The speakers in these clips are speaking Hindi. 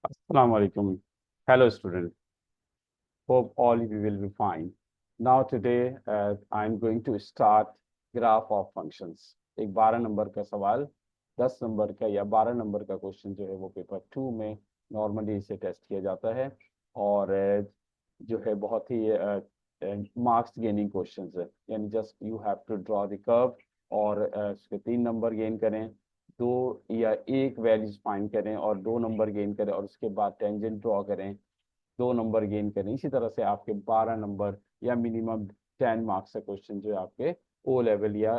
Assalamu alaikum. Hello, student. Hope all of you will be fine. Now today I'm going to start graph of functions. एक 12 नंबर का सवाल, 10 नंबर का या 12 नंबर का क्वेश्चन जो है वो पेपर 2 में नॉर्मली इसे टेस्ट किया जाता है और जो है बहुत ही मार्क्स गेनिंग क्वेश्चंस है। यानी just you have to draw the curve और उसके 3 नंबर गेन करें, दो या एक वैल्यूज फाइंड करें और 2 नंबर गेन करें और उसके बाद टेंजेंट ड्रॉ करें, 2 नंबर गेन करें। इसी तरह से आपके 12 नंबर या मिनिमम 10 मार्क्स का क्वेश्चन जो है आपके ओ लेवल या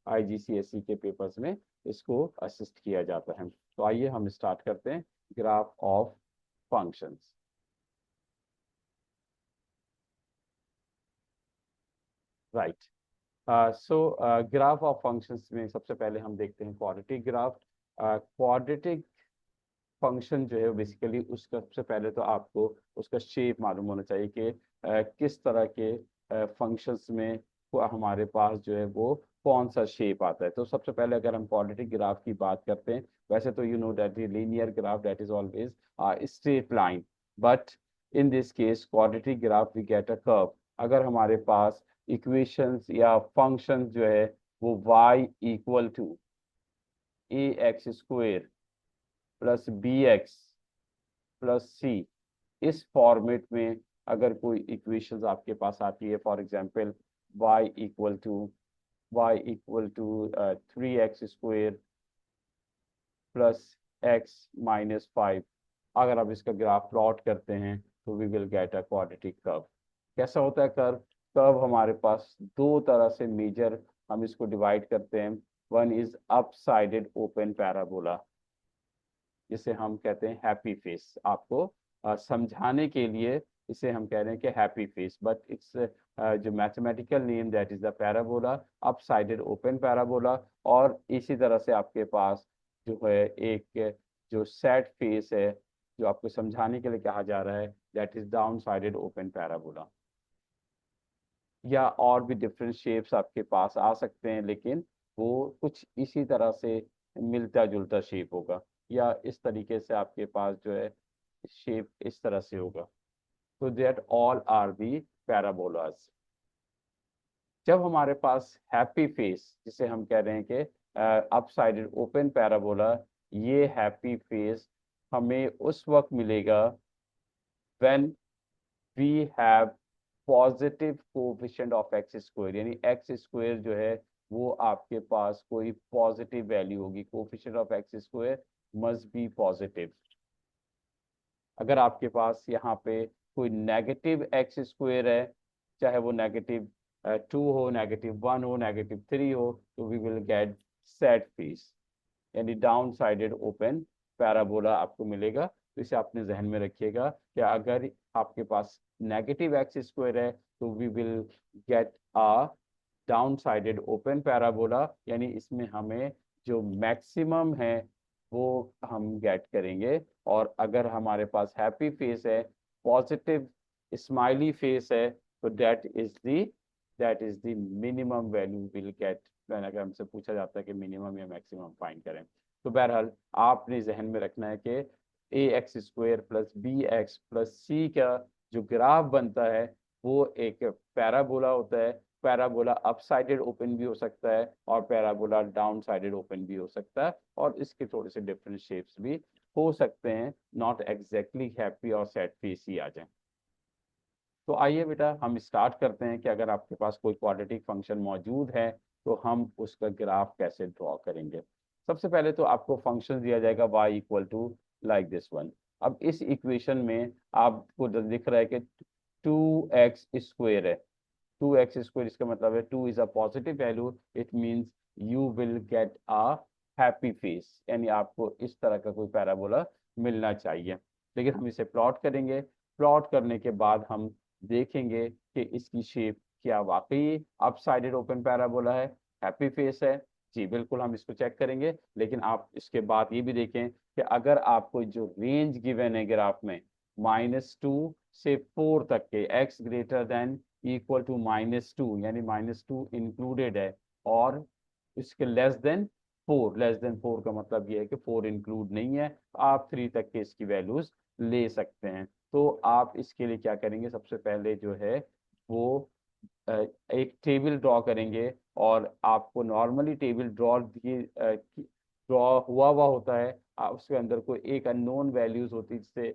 आईजीसीएसई के पेपर्स में इसको असिस्ट किया जाता है। तो आइए हम स्टार्ट करते हैं graph of functions. Right. So graph of functions में सबसे पहले हम देखते हैं क्वाड्रेटिक ग्राफ। क्वाड्रेटिक फंक्शन जो है बेसिकली उसका सबसे पहले तो आपको उसका शेप मालूम होना चाहिए कि किस तरह के फंक्शंस में हमारे पास जो है वो कौन सा शेप आता है। तो सबसे पहले अगर हम क्वाड्रेटिक ग्राफ की बात करते हैं, वैसे तो you know that linear graph that is always straight line, but in this case quadratic graph we get a curve. अगर हमारे पास इक्वेशंस या फंक्शंस जो है वो y equal to a x square plus b x plus c, इस फॉर्मेट में अगर कोई इक्वेशंस आपके पास आती है, for example y equal to 3x² plus x-5, अगर आप इसका ग्राफ प्लॉट करते हैं तो we will get a quadratic curve. कैसा होता है कर्व? कर्व हमारे पास दो तरह से मेजर हम इसको डिवाइड करते हैं। One is up sided open parabola, जिसे हम कहते हैं हैप्पी फेस। आपको समझाने के लिए इसे हम कह रहे हैं कि हैप्पी फेस, बट इट्स जो mathematical name that is the parabola, up sided open parabola. और इसी तरह से आपके पास जो है एक जो सेट फेस है, जो आपको समझाने के लिए कहा जा रहा है, that is down sided open parabola. या और भी डिफरेंट शेप्स आपके पास आ सकते हैं, लेकिन वो कुछ इसी तरह से मिलता जुलता शेप होगा, या इस तरीके से आपके पास जो है शेप इस तरह से होगा। तो that all are the parabolas. जब हमारे पास हैप्पी फेस, जिसे हम कह रहे हैं कि अप साइडेड ओपन पैराबोला, ये हैप्पी फेस हमें उस वक्त मिलेगा when we have positive coefficient of x square. यानी एक्स स्क्वायर जो है वो आपके पास कोई पॉजिटिव वैल्यू होगी, coefficient of x square must be positive. अगर आपके पास यहाँ पे कोई नेगेटिव एक्स स्क्वायर है, चाहे वो -2 हो, -1 हो, -3 हो, तो we will get sad face, यानी डाउन साइडेड ओपन पैराबोला आपको मिलेगा। तो इसे अपने जहन में रखिएगा कि अगर आपके पास नेगेटिव एक्स स्क्वायर है तो we will get a down sided open parabola, यानी इसमें हमें जो मैक्सिमम है वो हम गेट करेंगे। और अगर हमारे पास हैप्पी फेस है, पॉजिटिव स्माइली फेस है, तो that is the minimum value will get. अगर हमसे पूछा जाता है कि मिनिमम या मैक्सिमम फाइंड करें, तो बहरहाल आपने जहन में रखना है कि a x square plus b x plus c का जो ग्राफ बनता है वो एक पैराबोला होता है। पैराबोला अप साइडेड ओपन भी हो सकता है और पैराबोला डाउन साइडेड ओपन भी हो सकता है, और इसके थोड़े से डिफरेंट शेप्स भी हो सकते हैं, नॉट एग्जैक्टली हैप्पी और सैड फेस ही आ जाए। तो आइए बेटा हम स्टार्ट करते हैं कि अगर आपके पास कोई क्वाड्रेटिक फंक्शन मौजूद है तो हम उसका ग्राफ कैसे ड्रॉ करेंगे। सबसे पहले तो आपको फंक्शन दिया जाएगा y equal to like this one. अब इस इक्वेशन में आपको दिख रहा है कि 2x² है। 2x², इसका मतलब है 2 is a positive value, it means you will get a happy face, यानी आपको इस तरह का कोई पैराबोला मिलना चाहिए। लेकिन हम इसे प्लॉट करेंगे, प्लॉट करने के बाद हम देखेंगे कि इसकी शेप क्या वाकई अप साइडेड ओपन पैराबोला है, हैप्पी फेस है। जी बिल्कुल, हम इसको चेक करेंगे। लेकिन आप इसके बाद ये भी देखें कि अगर आपको जो रेंज गिवन है ग्राफ में -2 से 4 तक के, x greater than equal to -2, यानी -2 इंक्लूडेड है, और इसके लेस देन 4, लेस देन 4 का मतलब ये है कि 4 इंक्लूड नहीं है, आप 3 तक के इसकी वैल्यूज ले सकते हैं। तो आप इसके लिए क्या करेंगे, सबसे पहले जो है वो अ, एक टेबल ड्रॉ करेंगे, और आपको नॉर्मली टेबल ड्रॉ हुआ हुआ होता है, उसके अंदर कोई एक अननोन वैल्यूज होती है, जिससे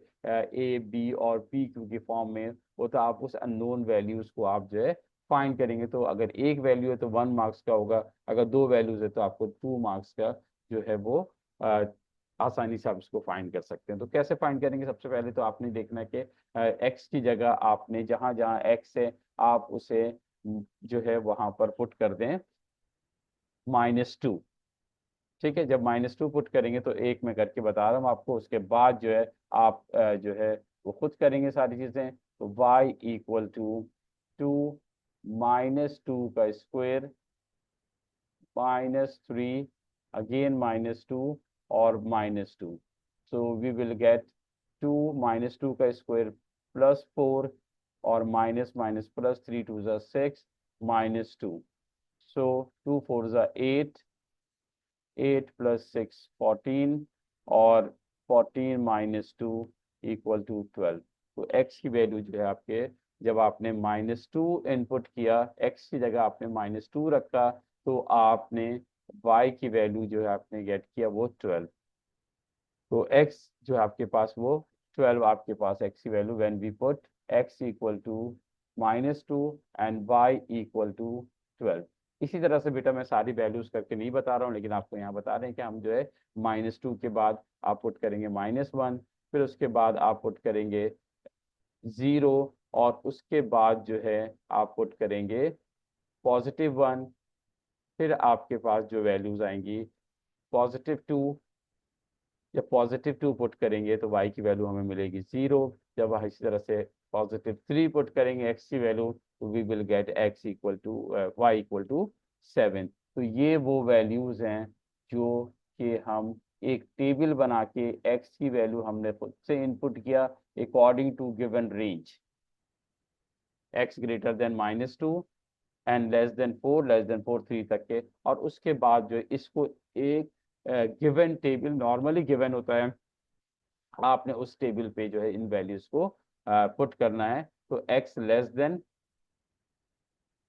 ए बी और पी क्यू के फॉर्म में होता है। आप उस अननोन वैल्यूज को आप जो है फाइंड करेंगे, तो अगर एक वैल्यू है तो 1 मार्क्स का होगा, अगर 2 वैल्यूज है तो आपको 2 मार्क्स का जो है वो अ, आसानी से आप इसको फाइंड कर सकते हैं। तो कैसे फाइंड करेंगे, सबसे पहले तो आपने देखना है कि एक्स की जगह आपने जहां जहां एक्स है आप उसे जो है वहां पर पुट कर दें -2। ठीक है, जब -2 पुट करेंगे तो एक मैं करके बता रहा हूँ आपको, उसके बाद जो है आप जो है वो खुद करेंगे सारी चीजें। तो y इक्वल टू 2 -2 का स्क्वायर -3 अगेन -2 और -2। सो वी विल गेट 2 -2 का स्क्वायर +4 और माइनस माइनस प्लस 3 2 ज़ा 6 -2। सो 2 4 ज़ा 8, 8 + 6 14 और 14 - 2 इक्वल टू 12। तो x की वैल्यू जो है आपके, जब आपने -2 इनपुट किया, x की जगह आपने -2 रखा, तो आपने y की वैल्यू जो है आपने गेट किया वो 12। तो x जो है आपके पास वो 12 आपके पास x की value, when we put x equal to -2 and y equal to 12। इसी तरह से बेटा मैं सारी वैल्यूज करके नहीं बता रहा हूँ, लेकिन आपको यहाँ बता रहे हैं कि हम जो है -2 के बाद आप पुट करेंगे -1, फिर उसके बाद आप पुट करेंगे 0, और उसके बाद जो है आप पुट करेंगे +1। फिर आपके पास जो वैल्यूज आएंगी +2। जब +2 पुट करेंगे तो y की वैल्यू हमें मिलेगी 0। जब इसी तरह से +3 पुट करेंगे x की वैल्यू, तो we will get x equal to y equal to 7। तो ये वो वैल्यूज हैं जो कि हम एक टेबल बना के x की वैल्यू हमने खुद से इनपुट किया according to given range, x greater than -2 and less than 4 3 तक के। और उसके बाद जो है इसको एक गिवन टेबल, नॉर्मली गिवन होता है, आपने उस टेबल पे जो है इन वैल्यूज को पुट करना है। तो x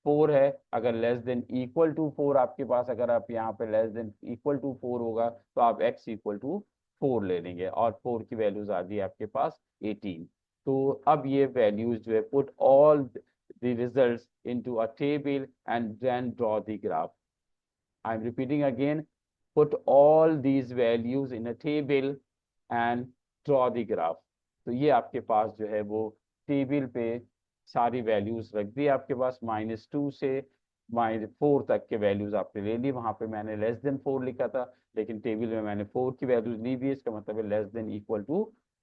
<4 है, अगर < आपके पास, अगर आप यहाँ पे <4 होगा तो आप x = 4 ले लेंगे, और 4 की वैल्यूज आ गई आपके पास 18। तो अब ये वैल्यूज जो है, put all the results into a table and then draw the graph. I'm repeating again, put all these values in a table and draw the graph. तो ये आपके पास जो है वो टेबल पे सारी वैल्यूज रख दी आपके पास, -2 से -4 तक के वैल्यूज आपने ले ली। वहां पे मैंने <4 लिखा था, लेकिन टेबल में मैंने 4 की वैल्यूज ली भी है, इसका मतलब है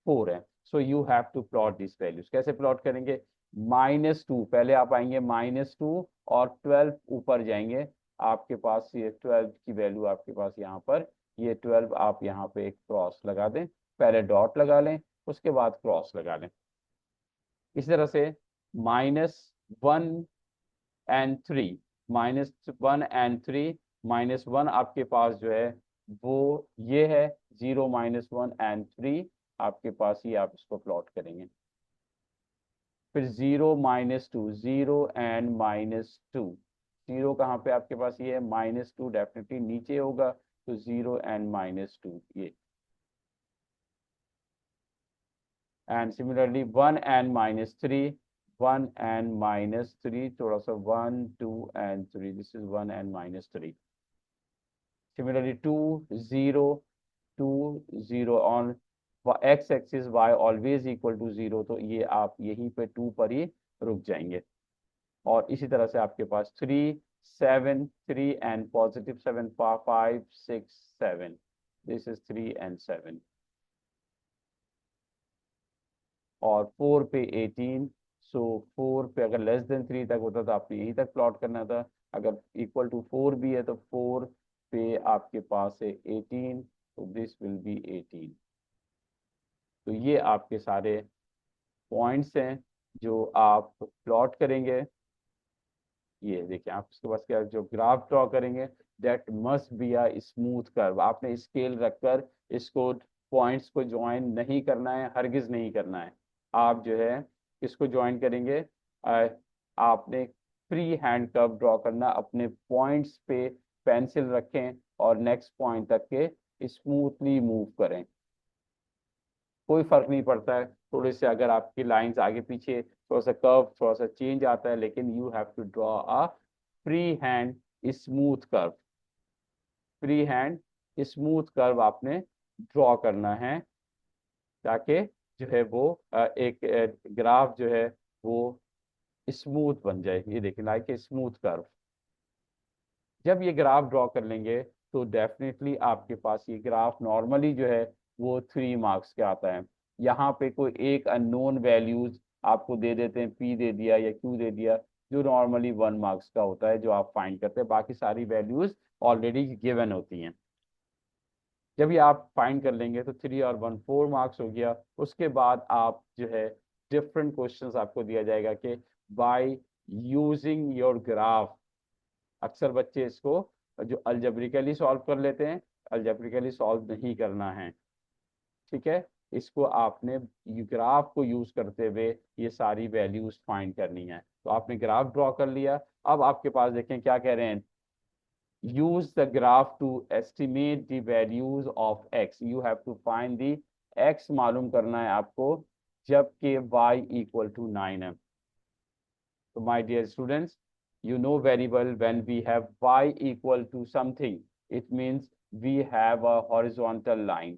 <4 है। So you have to plot this values. कैसे प्लॉट करेंगे, -2 पहले आप आएंगे, -2 और 12 ऊपर जाएंगे, आपके पास ये 12 की वैल्यू आपके पास यहाँ पर, ये 12 आप यहाँ पे एक क्रॉस लगा दें, पहले डॉट लगा लें, उसके बाद क्रॉस लगा लें। इसी तरह से -1 एंड 3, -1 एंड 3, -1 आपके पास जो है वो ये है, 0 -1 एंड 3 आपके पास ही, आप इसको प्लॉट करेंगे। फिर 0 -2, 0 एंड -2, 0 कहाँ पे आपके पास ये है, -2 डेफिनेटली नीचे होगा, तो 0 एंड -2 ये। एंड सिमिलरली 1 एंड -3, 1 एंड -3, थोड़ा सा 1 2 and 3, this is 1 and -3। Similarly 2 0 2 0 on x axis y always equal to 0, तो ये आप यहीं पे 2 पर ही रुक जाएंगे। और इसी तरह से आपके पास 3 7 3 एंड +7 5 6 7, दिस इज 3 एंड 7। और 4 पे 18, सो 4 पे अगर <3 तक होता तो आपने यहीं तक प्लॉट करना था, अगर =4 भी है तो 4 पे आपके पास है 18, तो दिस विल बी 18। तो ये आपके सारे पॉइंट्स हैं जो आप प्लॉट करेंगे। ये देखिए आप इसके पास क्या जो ग्राफ ड्रॉ करेंगे that must be a smooth curve. आपने स्केल रखकर इसको पॉइंट्स को ज्वाइन नहीं करना है, हरगिज नहीं करना है। आप जो है इसको ज्वाइन करेंगे, आपने फ्री हैंड कर्व ड्रॉ करना, अपने पॉइंट्स पे पेंसिल रखें और नेक्स्ट पॉइंट तक के स्मूथली मूव करें। कोई फर्क नहीं पड़ता है थोड़े से अगर आपकी लाइंस आगे पीछे थोड़ा सा कर्व थोड़ा सा चेंज आता है, लेकिन you have to draw a free hand smooth curve. Free hand smooth curve आपने ड्रॉ करना है ताकि जो है वो एक ग्राफ जो है वो स्मूथ बन जाए। ये देखिए लाइक ए स्मूथ कर्व। जब ये ग्राफ ड्रॉ कर लेंगे तो डेफिनेटली आपके पास ये ग्राफ नॉर्मली जो है वो 3 मार्क्स का आता है। यहाँ पे कोई एक अननोन वैल्यूज आपको दे देते हैं, पी दे दिया या क्यू दे दिया, जो नॉर्मली 1 मार्क्स का होता है जो आप फाइंड करते हैं। बाकी सारी वैल्यूज ऑलरेडी गिवन होती हैं। जब ये आप फाइंड कर लेंगे तो 3 और 1 4 मार्क्स हो गया। उसके बाद आप जो है डिफरेंट क्वेश्चंस आपको दिया जाएगा कि बाय यूजिंग योर ग्राफ। अक्सर बच्चे इसको जो अलजेब्रिकली सॉल्व कर लेते हैं, अलजेब्रिकली सॉल्व नहीं करना है, ठीक है। इसको आपने ग्राफ को यूज करते हुए ये सारी वैल्यूज फाइंड करनी है। तो आपने ग्राफ ड्रॉ कर लिया। अब आपके पास देखें क्या कह रहे हैं, use the graph to estimate the values of x। you have to find the x मालूम करना है आपको जबकि y equal to 9 है। So my dear students, you know very well when we have y equal to something, it means we have a horizontal line।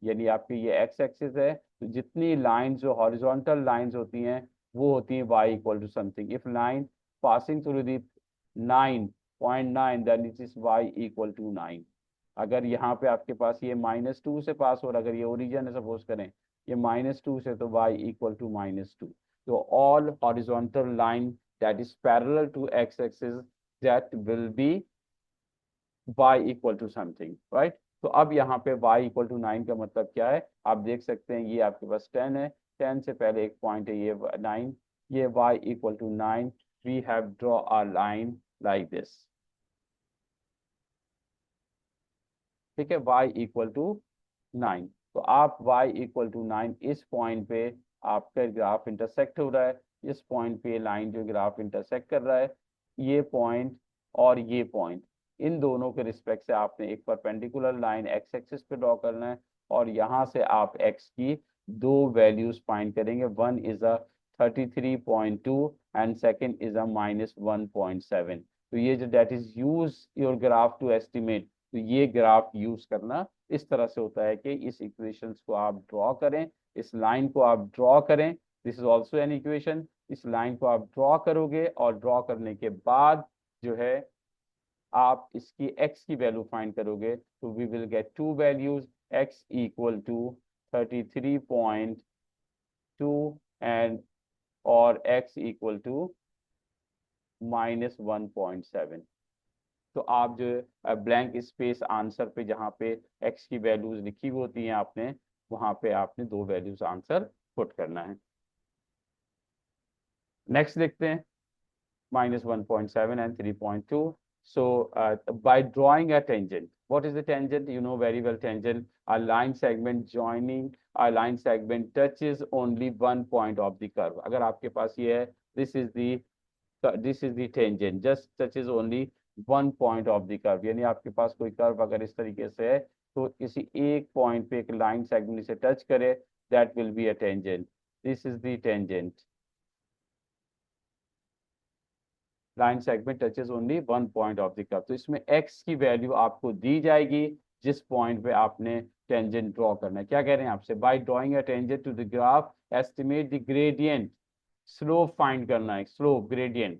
यानी आपकी ये x एक्सिस है, तो जितनी लाइंस जो हॉरिजॉन्टल लाइंस होती हैं वो होती हैं y equal to something. If line passing through the 9.9 then it is y equal to 9। अगर यहाँ पे आपके पास ये -2 से पास हो रहा, अगर ये ओरिजिन है सपोज करें ये -2 से, तो y इक्वल टू -2। तो all horizontal line that is parallel to x axis that will be y equal to something, right. तो अब यहाँ पे y इक्वल टू 9 का मतलब क्या है, आप देख सकते हैं ये आपके पास 10 है, 10 से पहले एक पॉइंट है ये 9, ये y equal to 9। We have draw a line like this, ठीक है, y इक्वल टू 9। तो आप y इक्वल टू 9 इस पॉइंट पे आपका ग्राफ इंटरसेक्ट हो रहा है। इस पॉइंट पे लाइन जो ग्राफ इंटरसेक्ट कर रहा है, ये पॉइंट और ये पॉइंट, इन दोनों के रिस्पेक्ट से आपने एक परपेंडिकुलर लाइन x एक्सिस पे ड्रॉ करना है। और यहाँ से आप x की दो वैल्यूज फाइंड करेंगे। One is a 33.2 and second is a -1.7। तो ये जो that is use your graph to estimate. तो ये ग्राफ यूज करना इस तरह से होता है कि इस इक्वेशंस को आप ड्रॉ करें, इस लाइन को आप ड्रॉ करें। This is also an equation. इस लाइन को आप ड्रॉ करोगे और ड्रॉ करने के बाद जो है आप इसकी x की वैल्यू फाइंड करोगे, तो we will get two values, x equal to 33.2 and और x इक्वल टू -1.7। तो आप जो ब्लैंक स्पेस आंसर पे जहाँ पे x की वैल्यूज लिखी हुई होती हैं आपने, वहां पे आपने दो वैल्यूज आंसर पुट करना है। नेक्स्ट देखते हैं -1.7 and 3.2। So by drawing a tangent, what is the tangent? You know very well tangent, a line segment joining a line segment touches only one point of the curve। अगर आपके पास ये है, this is the tangent just touches only one point of the curve। यानी आपके पास कोई कर्व अगर इस तरीके से है तो किसी एक पॉइंट पे एक लाइन सेगमेंट से टच करे, that will be a tangent। this is the tangent। Line segment touches only one point of the curve. तो इसमें x की वैल्यू आपको दी जाएगी जिस पॉइंट पे आपने टेंजेंट ड्रॉ करना है। क्या कह रहे हैं आपसे, by drawing a tangent to the graph estimate the gradient. Slope find करना है, slope gradient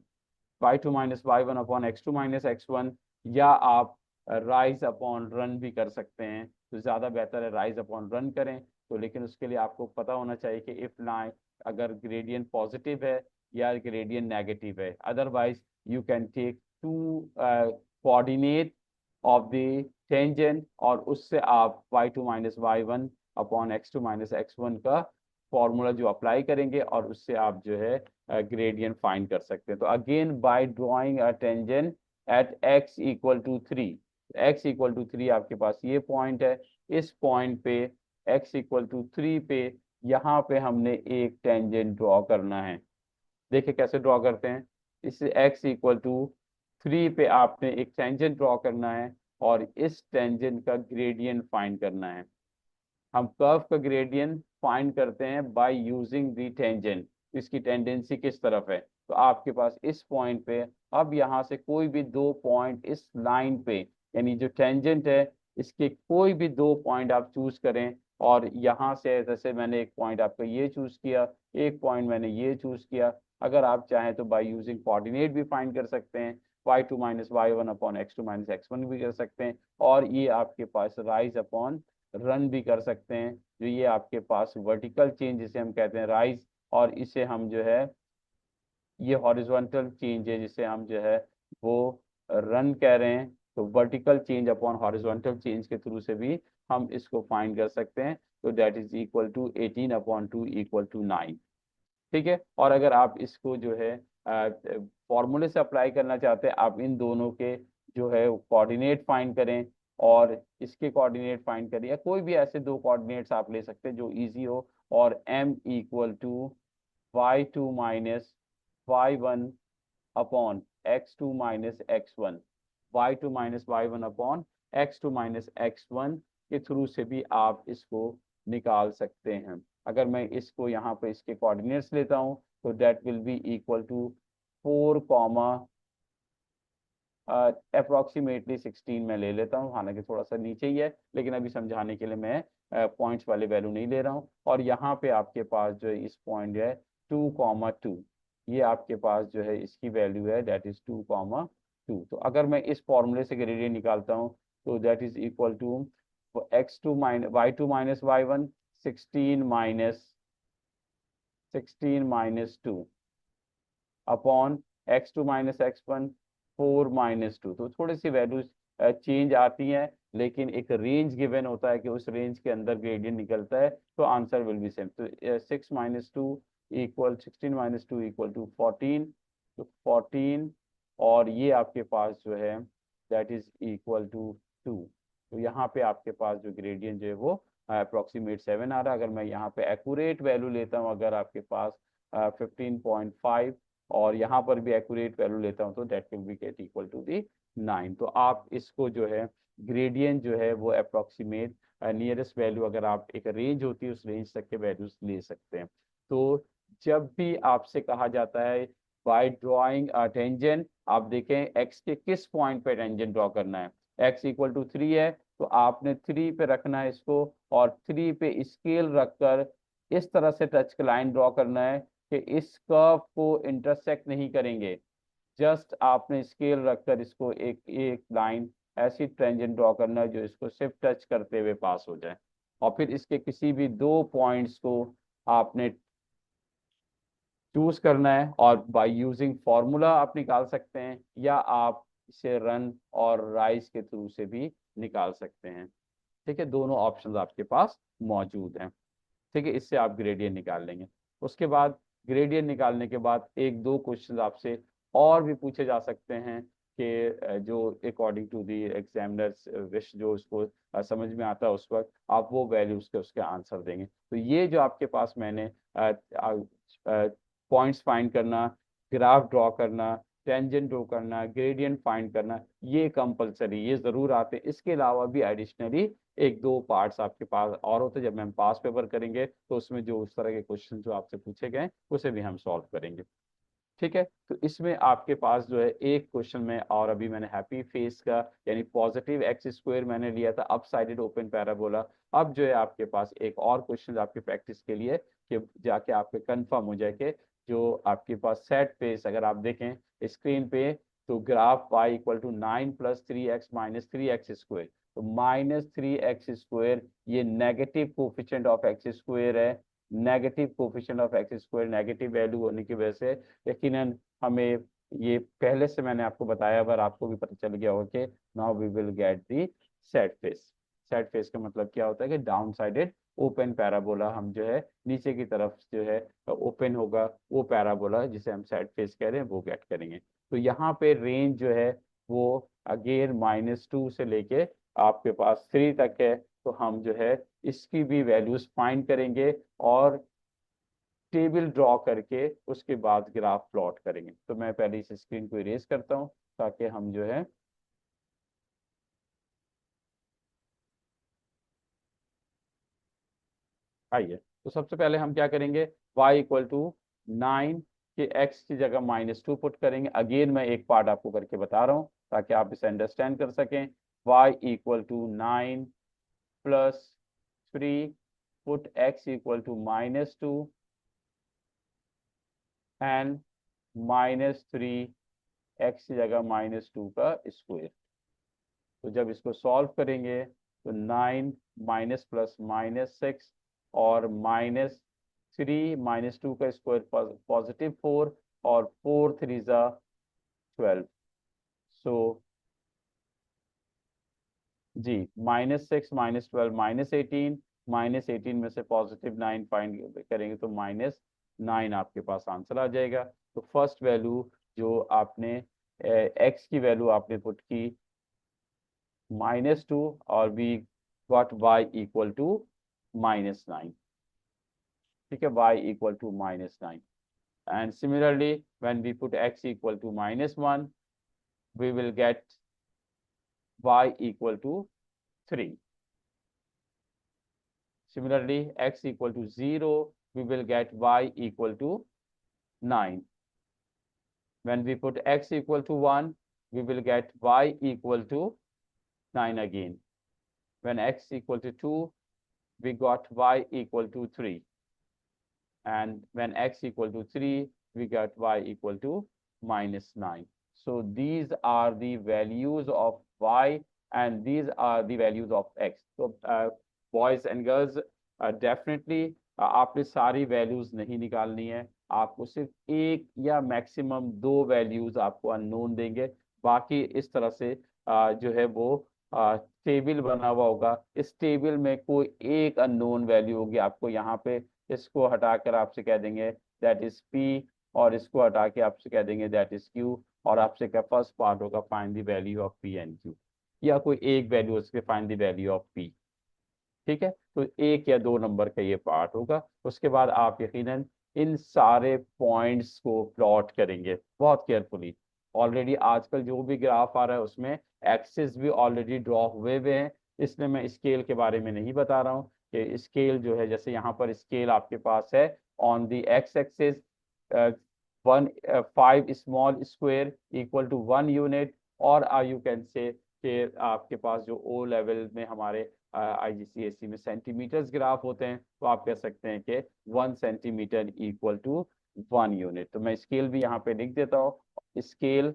y2 minus y1 upon x2 minus x1, या आप राइज अपॉन रन भी कर सकते हैं। तो ज़्यादा बेहतर है राइज अपॉन रन करें। तो लेकिन उसके लिए आपको पता होना चाहिए कि इफ लाइन अगर ग्रेडियंट पॉजिटिव है या ग्रेडियंट नेगेटिव है। Otherwise you can take two coordinate of the tangent और उससे आप y2 minus y1 upon x2 minus x1 का फॉर्मूला जो अप्लाई करेंगे और उससे आप जो है ग्रेडियंट फाइंड कर सकते हैं। तो again by drawing a tangent at x equal to 3, x equal to 3 आपके पास ये पॉइंट है। इस पॉइंट पे x इक्वल टू 3 पे यहाँ पे हमने एक टेंजेंट ड्रॉ करना है। देखिए कैसे ड्रॉ करते हैं। इस x इक्वल टू 3 पे आपने एक टेंजेंट ड्रॉ करना है और इस टेंजेंट का ग्रेडियंट फाइंड करना है। हम कर्व का ग्रेडियंट फाइंड करते हैं बाय यूजिंग द टेंजेंट, इसकी टेंडेंसी किस तरफ है। तो आपके पास इस पॉइंट पे, अब यहाँ से कोई भी दो पॉइंट इस लाइन पे, यानी जो टेंजेंट है इसके कोई भी दो पॉइंट आप चूज करें। और यहाँ से जैसे मैंने एक पॉइंट आपका ये चूज किया, एक पॉइंट मैंने ये चूज किया। अगर आप चाहें तो बाय यूजिंग कोऑर्डिनेट भी फाइंड कर सकते हैं, y2 minus y one upon x2 minus x1 भी कर सकते हैं। और ये आपके पास राइज अपॉन रन भी कर सकते हैं, जो ये आपके पास वर्टिकल चेंज जिसे हम कहते हैं राइज, और इसे हम जो है ये हॉरिजॉन्टल चेंज है जिसे हम जो है वो रन कह रहे हैं। तो vertical change upon horizontal change के थ्रू से भी हम इसको फाइंड कर सकते हैं। तो that is equal to 18 upon 2 equal to 9। ठीक है। और अगर आप इसको जो है फॉर्मूले से अप्लाई करना चाहते हैं, आप इन दोनों के जो है कोऑर्डिनेट फाइंड करें और इसके कोऑर्डिनेट फाइंड करें, या कोई भी ऐसे दो कोऑर्डिनेट्स आप ले सकते हैं जो इजी हो। और m equal to y2 minus y1 upon x2 minus x1, y2 minus y1 upon x2 minus x1 के थ्रू से भी आप इसको निकाल सकते हैं। अगर मैं इसको यहाँ पे इसके कोऑर्डिनेट्स लेता हूँ तो that will be equal to 4 comma approximately 16 में ले लेता हूँ, हालांकि थोड़ा सा नीचे ही है, लेकिन अभी समझाने के लिए मैं पॉइंट्स वाले वैल्यू नहीं ले रहा हूँ। और यहाँ पे आपके पास जो है इस पॉइंट है 2,2, ये आपके पास जो है इसकी वैल्यू है दैट इज 2,2। तो अगर मैं इस फॉर्मूले से ग्रेडियंट निकालता हूँ तो that is equal to x2 minus y2 minus y1, 16 minus 2 upon x2 minus x1, 4 minus 2। तो थोड़ी सी वैल्यूज चेंज आती हैं, लेकिन एक रेंज गिवन होता है कि उस रेंज के अंदर ग्रेडियंट निकलता है, तो आंसर विल बी सेम। तो 16 इक्वल टू 14, तो 14, और ये आपके पास जो है दैट इज इक्वल टू 2। तो यहाँ पे आपके पास जो ग्रेडियंट जो है वो अप्रोक्सीमेट 7 आ रहा है। अगर मैं यहाँ पे एक्यूरेट वैल्यू लेता हूँ, अगर आपके पास 15.5, और यहाँ पर भी एक्यूरेट वैल्यू लेता हूँ तो that will be get equal to the 9। तो आप इसको जो है ग्रेडियंट जो है वो अप्रोक्सीमेट नियरेस्ट वैल्यू, अगर आप एक रेंज होती है उस रेंज तक के वैल्यूज ले सकते हैं। तो जब भी आपसे कहा जाता है बाय ड्रॉइंग अ टेंजेंट, आप देखें एक्स के किस पॉइंट पे टेंजेंट ड्रॉ करना है। एक्स इक्वल टू 3 है तो आपने 3 पे रखना है इसको, और 3 पे स्केल रखकर इस तरह से टच लाइन ड्रॉ करना है कि इस कर्व को इंटरसेक्ट नहीं करेंगे। जस्ट आपने स्केल रखकर इसको एक एक लाइन ऐसी टेंजेंट ड्रॉ करना है जो इसको सिर्फ टच करते हुए पास हो जाए। और फिर इसके किसी भी दो पॉइंट्स को आपने चूज करना है, और बाय यूजिंग फॉर्मूला आप निकाल सकते हैं, या आप इसे रन और राइज के थ्रू से भी निकाल सकते हैं। ठीक है, दोनों ऑप्शंस आपके पास मौजूद हैं। ठीक है, इससे आप ग्रेडियंट निकाल लेंगे। उसके बाद ग्रेडियंट निकालने के बाद एक दो क्वेश्चन आपसे और भी पूछे जा सकते हैं कि जो according to the examiners wish, जो उसको समझ में आता है उस वक्त आप वो वैल्यूज के उसके आंसर देंगे। तो ये जो आपके पास मैंने पॉइंट्स फाइंड करना, ग्राफ ड्रॉ करना, टेंजेंट ड्रॉ करना, ग्रेडियंट फाइंड करना, ये कंपलसरी, ये जरूर आते हैं। इसके अलावा भी एडिशनली एक दो पार्ट्स आपके पास और होते हैं। जब हम पास पेपर करेंगे तो उसमें जो उस तरह के क्वेश्चन जो आपसे पूछे गए उसे भी हम सॉल्व करेंगे। ठीक है, तो इसमें आपके पास जो है एक क्वेश्चन में, और अभी मैंने हैप्पी फेस का यानी पॉजिटिव एक्स स्क्वायर मैंने लिया था, अप साइडेड ओपन पैराबोला। अब जो है आपके पास एक और क्वेश्चन आपके प्रैक्टिस के लिए कि जाके आपके कंफर्म हो जाए कि जो आपके पास सेट फेस, अगर आप देखें स्क्रीन पे, तो graph y equal to 9 plus 3x minus 3x square. तो माइनस 3x स्क्वायर ये negative coefficient of x square है। Negative coefficient of x square negative value होने की वजह से यकीनन हमें, ये पहले से मैंने आपको बताया, पर आपको भी पता चल गया होगा कि now we will get the set face. Said face का मतलब क्या होता है कि डाउन साइडेड ओपन पैराबोला हम जो है नीचे की तरफ जो है ओपन होगा वो पैराबोला जिसे हम सेड फेस कह रहे हैं वो गेट करेंगे। तो यहाँ पे रेंज जो है वो अगेन -2 से लेके आपके पास 3 तक है। तो हम जो है इसकी भी वैल्यूज फाइंड करेंगे और टेबल ड्रॉ करके उसके बाद ग्राफ प्लॉट करेंगे। तो मैं पहले इस स्क्रीन को इरेज करता हूँ ताकि हम जो है आइए। तो सबसे पहले हम क्या करेंगे, y इक्वल टू 9 के x की जगह -2 पुट करेंगे। अगेन मैं एक पार्ट आपको करके बता रहा हूँ ताकि आप इसे अंडरस्टैंड कर सकें। y equal to 9 plus 3 put x equal to -2 and -3 x की जगह -2 का स्क्वायर। तो जब इसको सॉल्व करेंगे तो 9 माइनस प्लस -6 और -3 -2 का स्क्वायर +4 और 4 3 ज़ा 12। सो जी -6 -12 -18 -18 में से +9 फाइंड करेंगे तो -9 आपके पास आंसर आ जाएगा। तो फर्स्ट वैल्यू जो आपने एक्स की वैल्यू आपने पुट की -2 और we got y equal to -9। ठीक है, y equal to -9 and similarly when we put x equal to -1 we will get y equal to 3. Similarly x equal to 0 we will get y equal to 9. When we put x equal to 1 we will get y equal to 9 again. When x equal to 2 we got y equal to 3. And when x equal to 3 we get y equal to -9. So these are the values of y and these are the values of x. So boys and girls definitely आपने सारी वैल्यूज नहीं निकालनी है। आपको सिर्फ एक या मैक्सिमम दो वैल्यूज आपको अननोन देंगे। बाकी इस तरह से जो है वो टेबल बना हुआ होगा। इस टेबल में कोई एक अननोन वैल्यू होगी। आपको यहाँ पे इसको हटाकर आपसे कह देंगे दैट इज पी और इसको हटा के आपसे कह देंगे दैट इज क्यू और आपसे क्या फर्स्ट पार्ट होगा find the value of P and Q या कोई एक वैल्यू उसके find the value of P. ठीक है, तो एक या दो नंबर का ये पार्ट होगा। उसके बाद आप यकीनन इन सारे पॉइंट्स को प्लॉट करेंगे बहुत केयरफुली। ऑलरेडी आजकल जो भी ग्राफ आ रहा है उसमें एक्सिस भी ऑलरेडी ड्रॉ हुए हुए हैं, इसलिए मैं स्केल के बारे में नहीं बता रहा हूँ कि स्केल जो है जैसे यहाँ पर स्केल आपके पास है on the x axis 5 small square equal to 1 unit. और यू कैन से कि आपके पास जो ओ लेवल में हमारे IGCSE में सेंटीमीटर्स ग्राफ होते हैं तो आप कह सकते हैं कि 1 सेंटीमीटर इक्वल टू 1 यूनिट। तो मैं स्केल भी यहाँ पे लिख देता हूँ, स्केल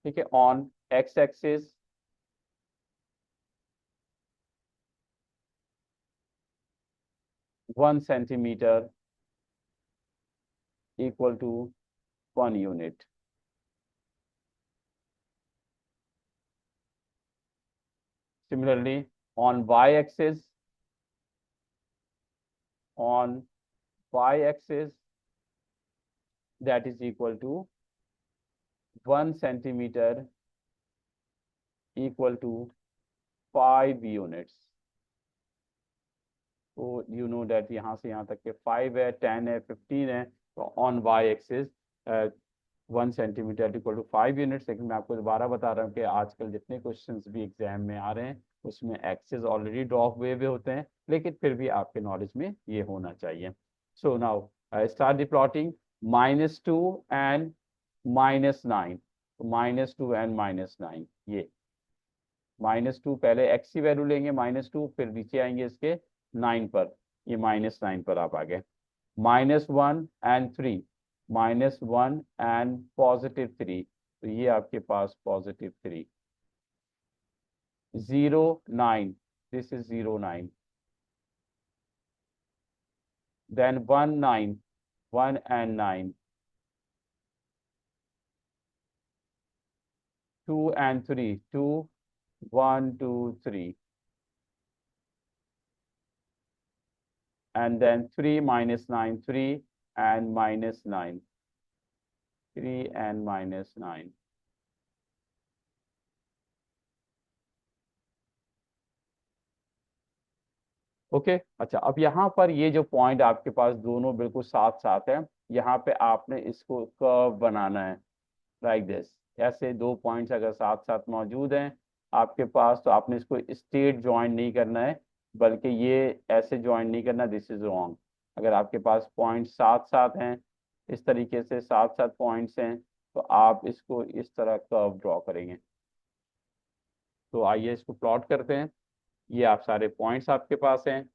ठीक है on x axis 1 centimetre equal to 1 unit. Similarly on on y axis that is equal to 1 centimeter equal to 5 units। तो यू नो दैट यहाँ से यहाँ तक के 5 है, 10 है, 15 है। तो on y axis 1 centimetre equal to 5 units. लेकिन मैं आपको दोबारा बता रहा हूँ कि आजकल जितने क्वेश्चंस भी एग्जाम में आ रहे हैं उसमें एक्सिस ऑलरेडी ड्रॉ हुए हुए होते हैं, लेकिन फिर भी आपके नॉलेज में ये होना चाहिए। So now start the plotting -2 and -9। -2 and -9 ये -2 पहले एक्स की वैल्यू लेंगे -2 फिर नीचे आएंगे इसके 9 पर। ये -9 पर आप आ गए। -1 एंड 3 -1 एंड +3 तो ये आपके पास +3। 0 9 this is 0 9 then 1 9 1 and 9 2 and 3, 2, 1, 2, 3, and then 3 minus 9, 3 and minus 9, 3 and minus 9. Okay अच्छा, अब यहाँ पर ये जो पॉइंट आपके पास दोनों बिल्कुल साथ साथ है, यहाँ पे आपने इसको कर्व बनाना है लाइक दिस। ऐसे दो पॉइंट्स अगर साथ साथ मौजूद हैं आपके पास, तो आपने इसको स्ट्रेट ज्वाइन नहीं करना है, बल्कि ये ऐसे ज्वाइन नहीं करना, दिस इज रॉन्ग। अगर आपके पास पॉइंट साथ साथ हैं, इस तरीके से साथ साथ पॉइंट्स हैं, तो आप इसको इस तरह कर्व ड्रॉ करेंगे। तो आइए इसको प्लॉट करते हैं। ये आप सारे पॉइंट्स आपके पास हैं।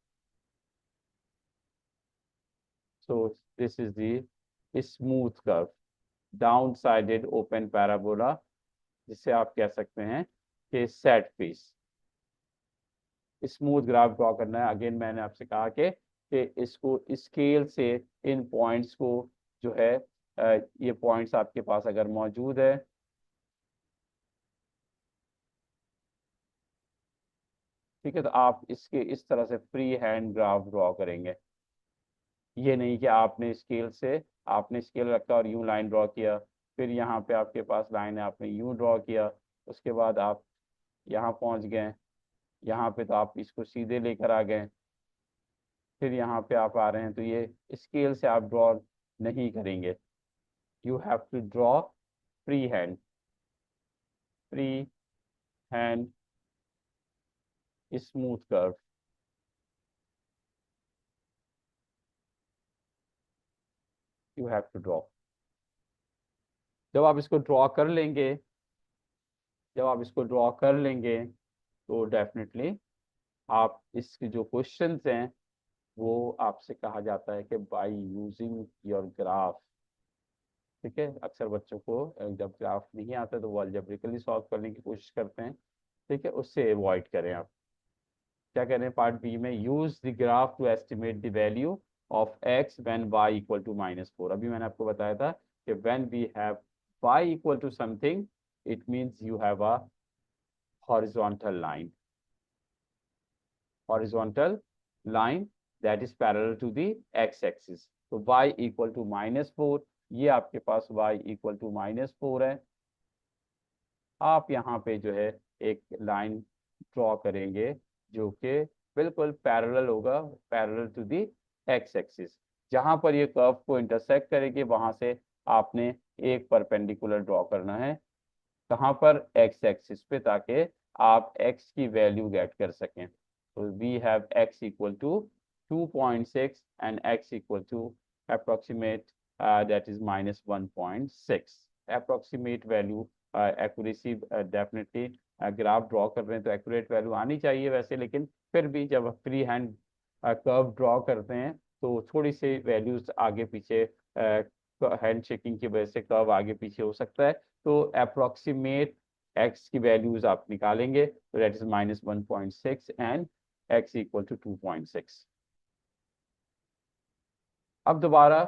So this is the smooth curve, down sided open parabola, जिसे आप कह सकते हैं कि set piece. Smooth graph draw करना है। अगेन मैंने आपसे कहा कि इसको स्केल से इन पॉइंट्स को जो है ये पॉइंट्स आपके पास अगर मौजूद है, ठीक है, तो आप इसके इस तरह से फ्री हैंड ग्राफ ड्रॉ करेंगे। ये नहीं कि आपने स्केल रखा और यूं लाइन ड्रॉ किया, फिर यहाँ पे आपके पास लाइन है, आपने यूं ड्रॉ किया, उसके बाद आप यहाँ पहुँच गए, यहाँ पे तो आप इसको सीधे लेकर आ गए, फिर यहाँ पे आप आ रहे हैं, तो ये स्केल से आप ड्रॉ नहीं करेंगे। You have to draw free hand, free hand smooth curve. You have to draw. जब आप इसको ड्रॉ कर लेंगे, जब आप इसको ड्रॉ कर लेंगे, तो डेफिनेटली आप इसके जो क्वेश्चंस हैं वो आपसे कहा जाता है कि बाय यूजिंग योर ग्राफ, ठीक है। अक्सर बच्चों को जब ग्राफ नहीं आता तो वो अलजेब्रिकली सॉल्व करने की कोशिश करते हैं, ठीक है, उससे अवॉइड करें आप। क्या कह रहे हैं पार्ट बी में, use the graph to estimate the value of x when y equal to -4। अभी मैंने आपको बताया था कि when we have y equal to something, it means you have a horizontal line, horizontal line that is parallel to the x-axis। तो y इक्वल टू -4, ये आपके पास y इक्वल टू -4 है। आप यहाँ पे जो है एक लाइन ड्रॉ करेंगे जो कि बिल्कुल पैरेलल होगा, पैरेलल टू दी x-axis। जहाँ पर ये कर्व को इंटरसेक्ट करेगी वहां से आपने एक परपेंडिकुलर ड्रॉ करना है। कहाँ पर, x-axis पे, ताकि आप x की वैल्यू गेट कर सकें। So we have x equal to 2.6 and x equal to approximate that is -1.6। approximate value accuracy definitely graph draw कर रहे हैं तो एक्यूरेट वैल्यू आनी चाहिए वैसे, लेकिन फिर भी जब फ्री हैंड कर्व ड्रॉ करते हैं तो थोड़ी सी वैल्यूज आगे पीछे हैंड शेकिंग की वजह से कर्व आगे पीछे हो सकता है। तो अप्रोक्सीमेट x की वैल्यूज आप निकालेंगे, तो that is -1.6 and x equal to 2.6। अब दोबारा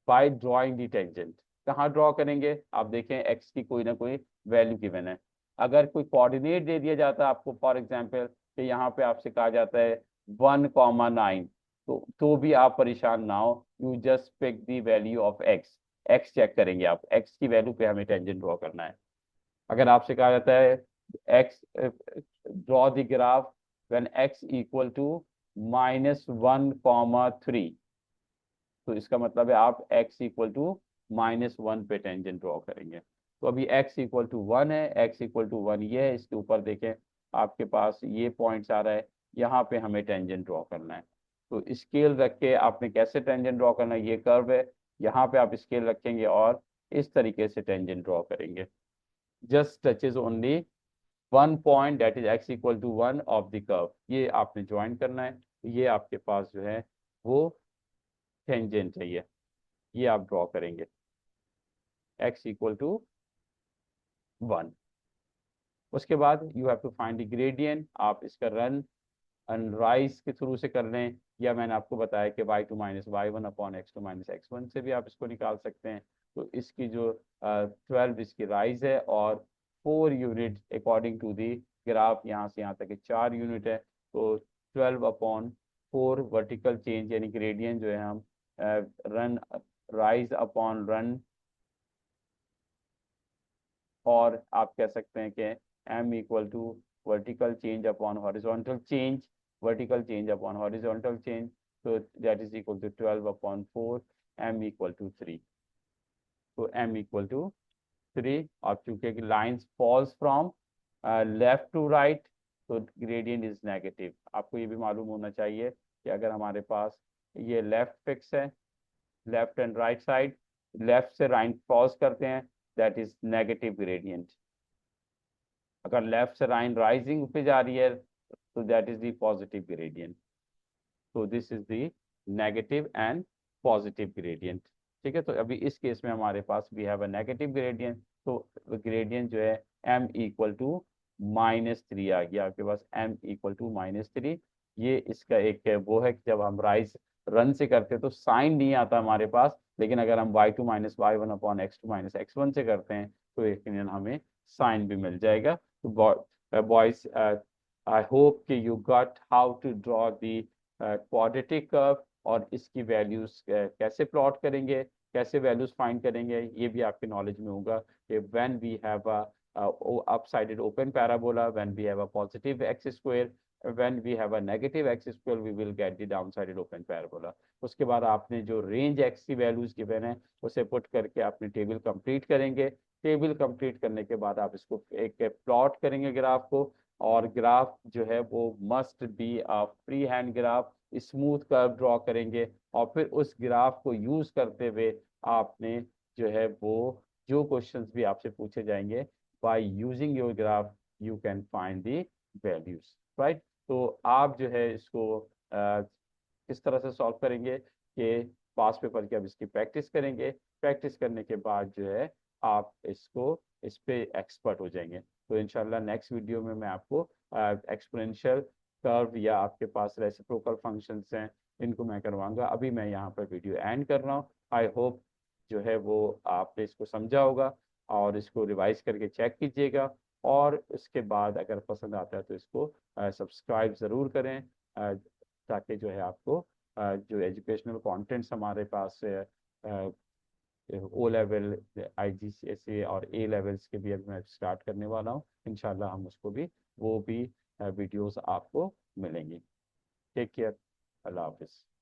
बाय ड्रॉइंग दी टेंजेंट, कहाँ ड्रॉ करेंगे, आप देखें x की कोई ना कोई वैल्यू गिवन है। अगर कोई कोऑर्डिनेट दे दिया जाता है आपको, फॉर एग्जांपल कि यहाँ पे आपसे कहा जाता है 1,9, तो भी आप परेशान ना हो, you just pick the value of x check करेंगे आप, x की वैल्यू पे हमें टेंजेंट ड्रॉ करना है। अगर आपसे कहा जाता है x draw the graph when x equal to -1,3, तो इसका मतलब है आप x इक्वल टू -1 पे टेंजेंट ड्रॉ करेंगे। तो अभी x इक्वल टू 1 है, x इक्वल टू 1 ये है, इसके ऊपर देखें आपके पास ये पॉइंट्स आ रहा है, यहाँ पे हमें टेंजेंट ड्रॉ करना है। तो स्केल रख के आपने कैसे टेंजेंट ड्रॉ करना है, ये कर्व है, यहाँ पे आप स्केल रखेंगे और इस तरीके से टेंजेंट ड्रॉ करेंगे। Just touches only one point that is x equal to 1 of the curve, ये आपने ज्वाइन करना है। ये आपके पास जो है वो टेंजेंट है, ये आप ड्रॉ करेंगे x इक्वल टू 1। उसके बाद you have to find the gradient, आप इसका रन एंड राइज के थ्रू से कर लें, या मैंने आपको बताया कि y2 - y1 upon x2 - x1 से भी आप इसको निकाल सकते हैं। तो इसकी जो 12 इसकी राइज है और 4 unit according to the graph, यहाँ से यहाँ तक के 4 यूनिट है, तो 12/4 वर्टिकल चेंज यानी ग्रेडियंट जो है हम रन राइज अपॉन रन, और आप कह सकते हैं कि m equal to vertical change upon horizontal change, vertical change upon horizontal change, तो that is equal to 12/4, m equal to 3। तो m इक्वल टू 3, और चूंकि lines falls from left to right, तो ग्रेडियंट इज नेगेटिव। आपको ये भी मालूम होना चाहिए कि अगर हमारे पास ये लेफ्ट फिक्स है, left and right side, left से राइट फॉल्स करते हैं, दैट इज नेगेटिव ग्रेडियंट। अगर लेफ्ट से राइट राइजिंग पे जा रही है, तो that is the positive gradient. तो this is the negative and positive gradient. ठीक है, तो अभी इस केस में हमारे पास we have a negative gradient, तो ग्रेडियंट जो है m इक्वल टू -3 आ गया आपके पास, m इक्वल टू -3। ये इसका एक वो है कि जब हम राइज रन से करते हैं तो साइन नहीं आता हमारे पास, लेकिन अगर हम y2 - y1 upon x2 - x1 से करते हैं तो यकीनन हमें साइन भी मिल जाएगा। तो बॉयज, आई होप कि you got how to draw the quadratic curve, और इसकी वैल्यूज कैसे प्लॉट करेंगे, कैसे वैल्यूज फाइंड करेंगे, ये भी आपके नॉलेज में होगा कि when we have a upsided open parabola, when we have a positive x square, when we have a negative x square, we will get the downsided open parabola। उसके बाद आपने जो रेंज x की वैल्यूज गिवन है उसे पुट करके आपने टेबल कंप्लीट करेंगे। टेबल कंप्लीट करने के बाद आप इसको एक प्लॉट करेंगे ग्राफ को, और ग्राफ जो है वो must be a free hand graph, smooth curve draw करेंगे, और फिर उस ग्राफ को यूज करते हुए आपने जो है वो जो क्वेश्चंस भी आपसे पूछे जाएंगे, by using your graph you can find the values, right? तो आप जो है इसको किस तरह से सॉल्व करेंगे कि पास पेपर की अब इसकी प्रैक्टिस करेंगे, प्रैक्टिस करने के बाद जो है आप इसको इस पे एक्सपर्ट हो जाएंगे। तो इंशाल्लाह नेक्स्ट वीडियो में मैं आपको एक्सपोनेंशियल कर्व या आपके पास रेसिप्रोकल फंक्शंस हैं इनको मैं करवाऊंगा। अभी मैं यहाँ पर वीडियो एंड कर रहा हूँ। आई होप जो है वो आपने इसको समझा होगा, और इसको रिवाइज करके चेक कीजिएगा, और उसके बाद अगर पसंद आता है तो इसको सब्सक्राइब ज़रूर करें, ताकि जो है आपको जो एजुकेशनल कंटेंट्स हमारे पास ओ लेवल, IGCSE और A लेवल्स के भी अभी मैं स्टार्ट करने वाला हूँ। इंशाल्लाह हम उसको भी वो भी वीडियोस आपको मिलेंगी। टेक केयर, अल्लाह हाफिज़।